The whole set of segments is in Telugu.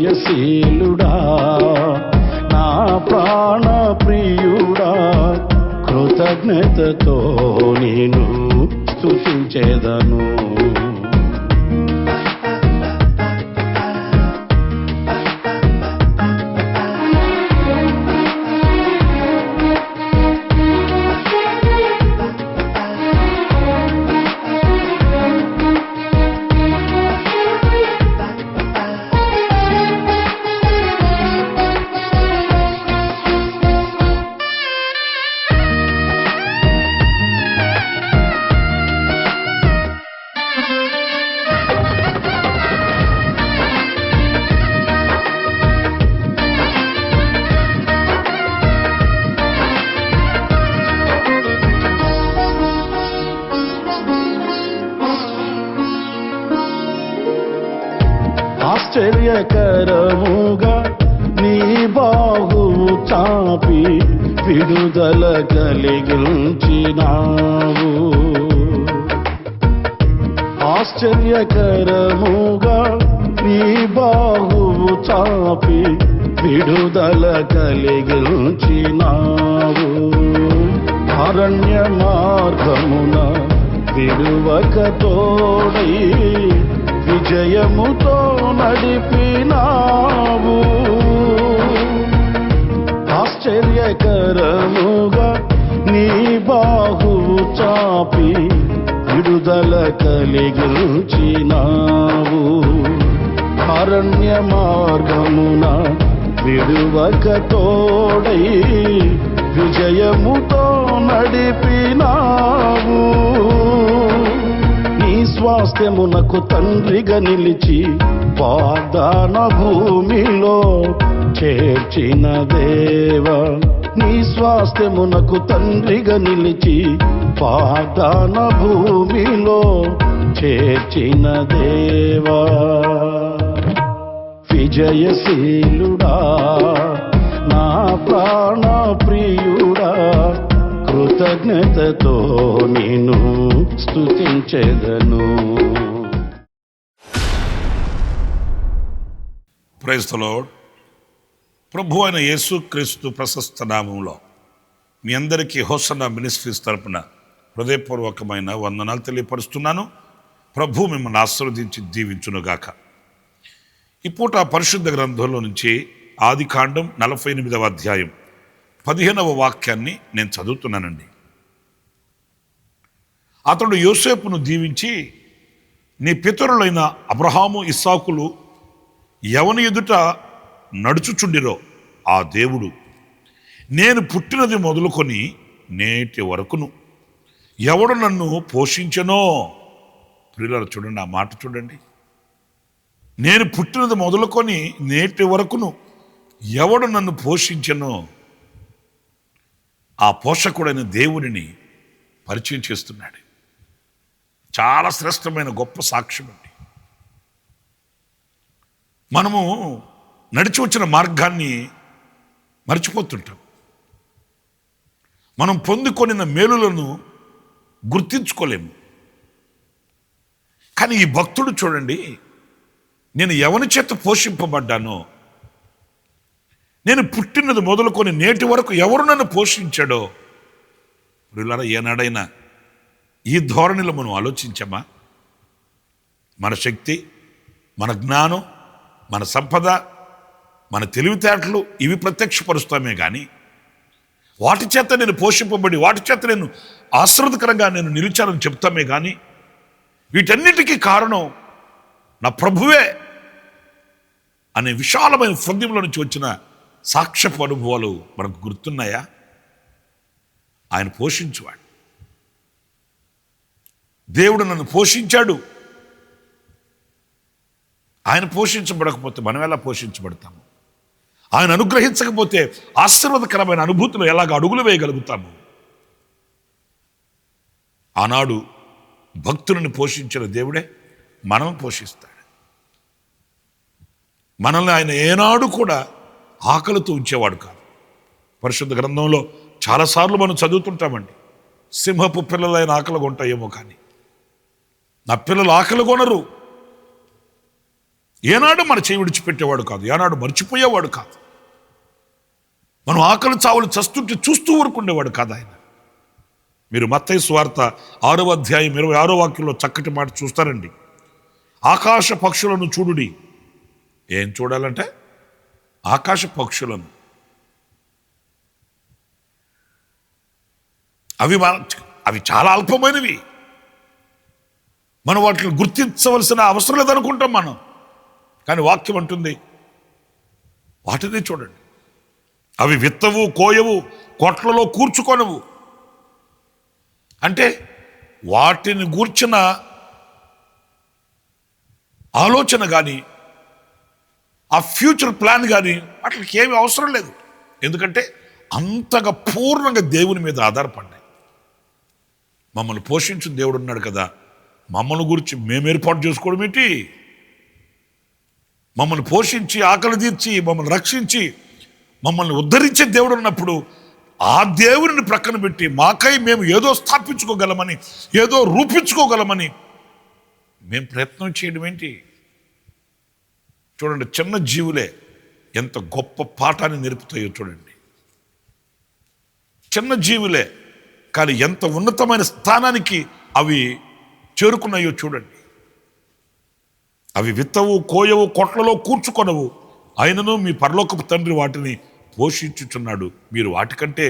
విజయశీలుడా నా ప్రాణ ప్రియుడా, కృతజ్ఞతతో నేను స్తుతించెదను. ఆశ్చర్యకరముగా నీ బాహువు చాపి విడుదల కలిగించినావు. ఆశ్చర్యకరముగా నీ బాహువు చాపి విడుదల కలిగించినావు. అరణ్య మార్గమున విడువక తోడై విజయముతో నడిపినావు. ఆశ్చర్యకరముగా నీ బాహువు చాపి విడుదల కలిగించినావు. అరణ్య మార్గమున విడువక తోడై విజయముతో నడిపినావు. నీ స్వాస్థ్యమునకు తండ్రిగా నిలిచి వాగ్దాన భూమిలో చేర్చిన దేవా, నీ స్వాస్థ్యమునకు తండ్రిగా నిలిచి వాగ్దాన భూమిలో చేర్చిన దేవా, విజయశీలుడా నా ప్రాణ ప్రియుడా, కృతజ్ఞతతో నేను స్తుతించెదను. Praise the Lord. ప్రభు అయిన యేసుక్రీస్తు ప్రశస్త నామంలో మీ అందరికీ హోసన్నా మినిస్ట్రీస్ తరపున హృదయపూర్వకమైన వందనాలు తెలియపరుస్తున్నాను. ప్రభు మిమ్మల్ని ఆశీర్వదించి దీవించునుగాక. ఈ పూట పరిశుద్ధ గ్రంథంలో నుంచి ఆదికాండం 48వ అధ్యాయం 15వ వాక్యాన్ని నేను చదువుతున్నానండి. అతడు యోసేపును దీవించి, నీ పితరులైన అబ్రహాము ఇస్సాకులు ఎవని ఎదుట నడుచుచుండిరో ఆ దేవుడు నేను పుట్టినది మొదలుకొని నేటి వరకును ఎవడు నన్ను పోషించెనో. ప్రియులారా చూడండి, ఆ మాట చూడండి. నేను పుట్టినది మొదలుకొని నేటి వరకును ఎవడు నన్ను పోషించెనో. ఆ పోషకుడైన దేవుడిని పరిచయం చేస్తున్నాడు. చాలా శ్రేష్టమైన గొప్ప సాక్ష్యం అండి. మనము నడిచి వచ్చిన మార్గాన్ని మర్చిపోతుంటాం. మనం పొందుకొనిన మేలులను గుర్తించుకోలేము. కానీ ఈ భక్తుడు చూడండి, నేను ఎవరి చేత పోషింపబడ్డానో, నేను పుట్టినది మొదలుకొని నేటి వరకు ఎవరు నన్ను పోషించాడో. వీళ్ళారా ఏనాడైనా ఈ ధోరణిలో మనం ఆలోచించామా? మన శక్తి, మన జ్ఞానం, మన సంపద, మన తెలివితేటలు ఇవి ప్రత్యక్షపరుస్తామే కానీ వాటి చేత నేను పోషింపబడి వాటి చేత నేను ఆశ్రదకరంగా నేను నిలిచానని చెప్తామే కానీ వీటన్నిటికీ కారణం నా ప్రభువే అనే విశాలమైన హృదయంలో నుంచి వచ్చిన సాక్ష్యపు అనుభవాలు మనకు గుర్తున్నాయా? ఆయన పోషించువాడు. దేవుడు నన్ను పోషించాడు. ఆయన పోషించబడకపోతే మనం ఎలా పోషించబడతాము? ఆయన అనుగ్రహించకపోతే ఆశీర్వాదకరమైన అనుభూతులు ఎలాగ అడుగులు వేయగలుగుతాము? ఆనాడు భక్తులను పోషించిన దేవుడే మనం పోషిస్తాడు. మనల్ని ఆయన ఏనాడు కూడా ఆకలితో ఉంచేవాడు కాదు. పరిశుద్ధ గ్రంథంలో చాలాసార్లు మనం చదువుతుంటామండి, సింహపు పిల్లలైన ఆకలి కొంటాయేమో కానీ నా పిల్లలు ఆకలి కొనరు. ఏనాడు మన చేయి విడిచిపెట్టేవాడు కాదు, ఏనాడు మర్చిపోయేవాడు కాదు. మనం ఆకలి చావులు చస్తుంటే చూస్తూ ఊరుకుండేవాడు కాదు ఆయన. మీరు మత్తయి సువార్త 6వ అధ్యాయం 26వ వాక్యంలో చక్కటి మాట చూస్తారండి. ఆకాశ పక్షులను చూడుడి. ఏం చూడాలంటే ఆకాశ పక్షులను. అవి చాలా అల్పమైనవి, మనం వాటిని గుర్తించవలసిన అవసరం లేదనుకుంటాం మనం. కానీ వాక్యం అంటుంది వాటిని చూడండి. అవి విత్తవు, కోయవు, కొట్లలో కూర్చుకొనవు. అంటే వాటిని గూర్చిన ఆలోచన కానీ ఆ ఫ్యూచర్ ప్లాన్ కానీ వాటికి ఏమీ అవసరం లేదు. ఎందుకంటే అంతగా పూర్ణంగా దేవుని మీద ఆధారపడ్డాయి. మమ్మల్ని పోషించిన దేవుడు ఉన్నాడు కదా, మమ్మల్ని గురించి మేము ఏర్పాటు చేసుకోవడం ఏంటి? మమ్మల్ని పోషించి ఆకలి తీర్చి మమ్మల్ని రక్షించి మమ్మల్ని ఉద్ధరించే దేవుడు ఉన్నప్పుడు ఆ దేవుడిని ప్రక్కన పెట్టి మాకై మేము ఏదో స్థాపించుకోగలమని, ఏదో రూపించుకోగలమని మేము ప్రయత్నం చేయడం ఏంటి? చూడండి, చిన్న జీవులే ఎంత గొప్ప పాఠాన్ని నేర్పుతాయో చూడండి. చిన్న జీవులే కానీ ఎంత ఉన్నతమైన స్థానానికి అవి చేరుకున్నాయో చూడండి. అవి విత్తవు, కోయవు, కొట్లలో కూర్చుకొనవు, ఆయనను మీ పరలోకపు తండ్రి వాటిని పోషించుచున్నాడు. మీరు వాటికంటే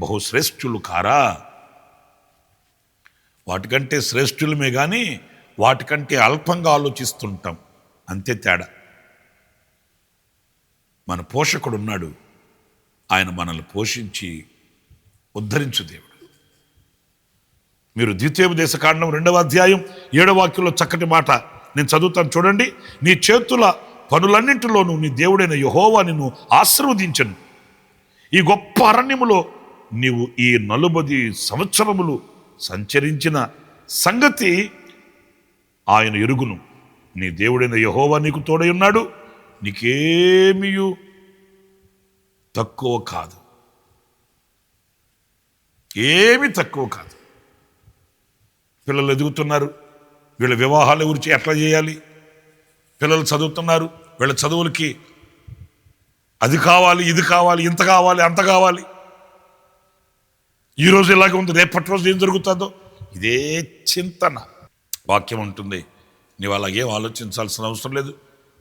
బహుశ్రేష్ఠులు కారా? వాటికంటే శ్రేష్ఠులమే కానీ వాటికంటే అల్పంగా ఆలోచిస్తుంటాం, అంతే తేడా. మన పోషకుడు ఉన్నాడు, ఆయన మనల్ని పోషించి ఉద్ధరించు దేవుడు. మీరు ద్వితీయోపదేశకాండం 2వ అధ్యాయం 7వ వాక్యంలో చక్కటి మాట నేను చదువుతాను చూడండి. నీ చేతుల పనులన్నింటిలోనూ నీ దేవుడైన యెహోవా నిన్ను ఆశీర్వదించను. ఈ గొప్ప అరణ్యములో నీవు ఈ 40 సంవత్సరములు సంచరించిన సంగతి ఆయన ఎరుగును. నీ దేవుడైన యెహోవా నీకు తోడై ఉన్నాడు, నీకేమీ తక్కువ కాదు, ఏమీ తక్కువ కాదు. పిల్లలు ఎదుగుతున్నారు, వీళ్ళ వివాహాల గురించి ఎట్లా చేయాలి? పిల్లలు చదువుతున్నారు, వీళ్ళ చదువులకి అది కావాలి, ఇది కావాలి, ఇంత కావాలి, అంత కావాలి. ఈరోజు ఇలాగే ఉంది, రేపటి రోజు ఏం జరుగుతుందో ఇదే చింతన. వాక్యం ఉంటుంది, నీవు అలాగేం ఆలోచించాల్సిన అవసరం లేదు,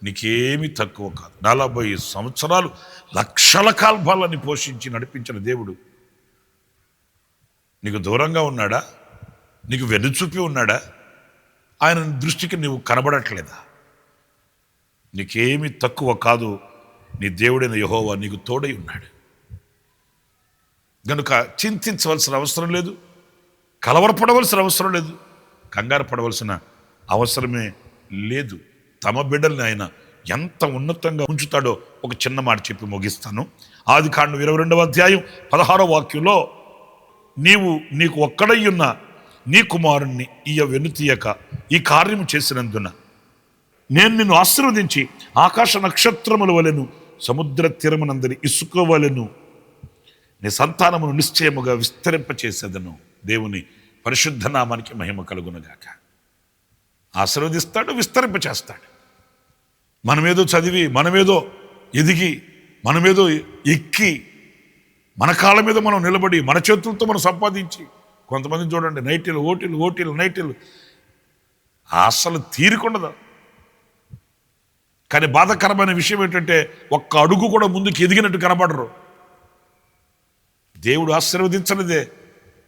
నీకేమీ తక్కువ కాదు. 40 సంవత్సరాలు లక్షల కాల్భాలని పోషించి నడిపించిన దేవుడు నీకు దూరంగా ఉన్నాడా? నీకు వెన్నుచూపి ఉన్నాడా? ఆయన దృష్టికి నీవు కనబడట్లేదా? నీకేమీ తక్కువ కాదు, నీ దేవుడైన యెహోవా నీకు తోడై ఉన్నాడు. కనుక చింతించవలసిన అవసరం లేదు, కలవరపడవలసిన అవసరం లేదు, కంగారు పడవలసిన అవసరమే లేదు. తమ బిడ్డల్ని ఆయన ఎంత ఉన్నతంగా ఉంచుతాడో ఒక చిన్న మాట చెప్పి ముగిస్తాను. ఆదికాండం 22వ అధ్యాయం 16వ వాక్యంలో నీకు ఒక్కడై ఉన్న నీ కుమారుణ్ణి వెనుతీయక ఈ కార్యము చేసినందున నేను నిన్ను ఆశీర్వదించి ఆకాశ నక్షత్రముల వలెను సముద్ర తీరమునందరి ఇసుక వలెను నీ సంతానమును నిశ్చయముగా విస్తరింపచేసేదను. దేవుని పరిశుద్ధ నామానికి మహిమ కలుగునుగాక. ఆశీర్వదిస్తాడు, విస్తరింపచేస్తాడు. మనమేదో చదివి, మనమేదో ఎదిగి, మనమేదో ఎక్కి, మన కాళ్ళ మీద మనం నిలబడి, మన చేతులతో మనం సంపాదించి, కొంతమంది చూడండి ఓటీలు నైటీలు అసలు తీరికుండదు. కానీ బాధాకరమైన విషయం ఏంటంటే ఒక్క అడుగు కూడా ముందుకు ఎదిగినట్టు కనబడరు. దేవుడు ఆశీర్వదించనిదే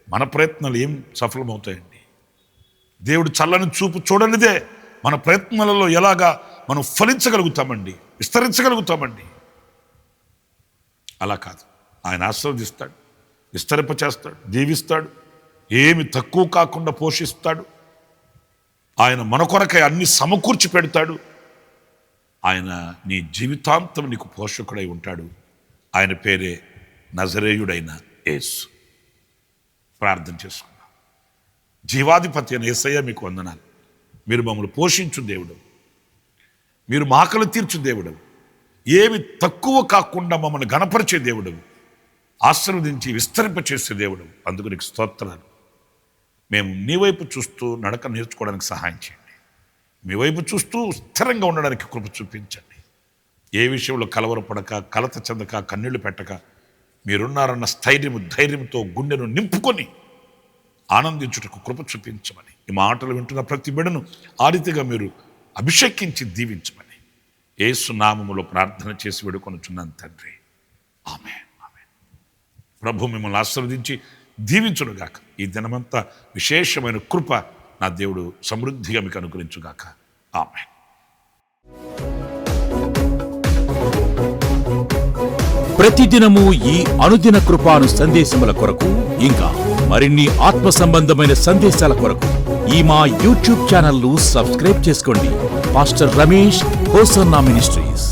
మన ప్రయత్నాలు ఏం సఫలమవుతాయండి? దేవుడు చల్లని చూపు చూడనిదే మన ప్రయత్నాలలో ఎలాగా మనం ఫలించగలుగుతామండి, విస్తరించగలుగుతామండి. అలా కాదు, ఆయన ఆశీర్వదిస్తాడు, విస్తరింపచేస్తాడు, దీవిస్తాడు, ఏమి తక్కువ కాకుండా పోషిస్తాడు. ఆయన మన కొరకై అన్ని సమకూర్చి పెడతాడు. ఆయన నీ జీవితాంతం నీకు పోషకుడై ఉంటాడు. ఆయన పేరే నజరేయుడైన యేసు. ప్రార్థన చేసుకున్నాం. జీవాధిపతి అయిన యేసయ్య మీకు వందనాలు. మీరు మమ్మల్ని పోషించు దేవుడు, మీరు మా ఆకలి తీర్చు దేవుడు, ఏమి తక్కువ కాకుండా మమ్మల్ని గణపరిచే దేవుడు, ఆశీర్వదించి విస్తరింపచేసే దేవుడు. అందుకు నీకు స్తోత్రాలు. మేము నీ వైపు చూస్తూ నడక నేర్చుకోవడానికి సహాయం చేయండి. మీ వైపు చూస్తూ స్థిరంగా ఉండడానికి కృప చూపించండి. ఏ విషయంలో కలవరపడక, కలత చెందక, కన్నీళ్లు పెట్టక, మీరున్నారన్న ధైర్యంతో గుండెను నింపుకొని ఆనందించుటకు కృప చూపించమని, ఈ మాటలు వింటున్న ప్రతి బిడ్డను ఆ రీతిగా మీరు అభిషేకించి దీవించమని యేసు నామములో ప్రార్థన చేసి వేడుకొనుచున్నాను తండ్రి. ఆమేన్. ఆమేన్. ప్రభు మిమ్మల్ని ఆశీర్వదించి దీవించునుగాక. ఈ దినమంతా విశేషమైన కృప నా దేవుడు సమృద్ధిగా మీకు అనుగ్రహించుగాక. ఆమేన్. ప్రతిదినము ఈ అనుదిన కృపాను సందేశముల కొరకు, ఇంకా మరిన్ని ఆత్మ సంబంధమైన సందేశాల కొరకు ఈ మా యూట్యూబ్ ఛానల్ ను సబ్స్క్రైబ్ చేసుకోండి. Pastor Ramesh hosanna ministries.